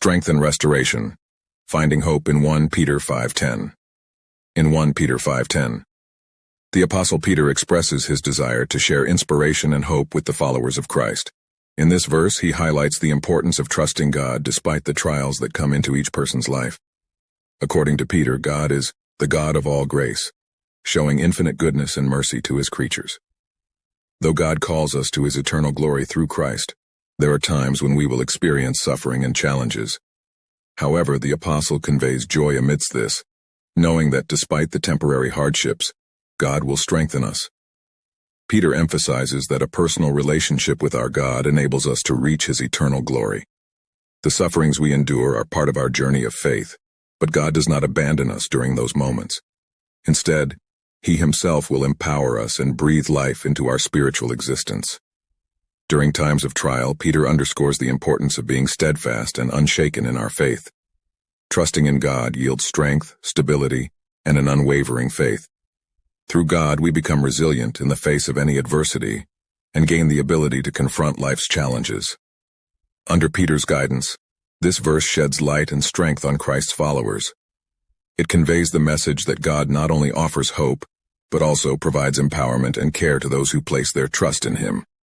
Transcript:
Strength and restoration. Finding hope in 1 Peter 5:10. In 1 Peter 5:10, the Apostle Peter expresses his desire to share inspiration and hope with the followers of Christ. In this verse, he highlights the importance of trusting God despite the trials that come into each person's life. According to Peter, God is the God of all grace, showing infinite goodness and mercy to his creatures. Though God calls us to his eternal glory through Christ, there are times when we will experience suffering and challenges. However, the apostle conveys joy amidst this, knowing that despite the temporary hardships, God will strengthen us. Peter emphasizes that a personal relationship with our God enables us to reach his eternal glory. The sufferings we endure are part of our journey of faith, but God does not abandon us during those moments. Instead, he himself will empower us and breathe life into our spiritual existence. During times of trial, Peter underscores the importance of being steadfast and unshaken in our faith. Trusting in God yields strength, stability, and an unwavering faith. Through God, we become resilient in the face of any adversity and gain the ability to confront life's challenges. Under Peter's guidance, this verse sheds light and strength on Christ's followers. It conveys the message that God not only offers hope, but also provides empowerment and care to those who place their trust in him.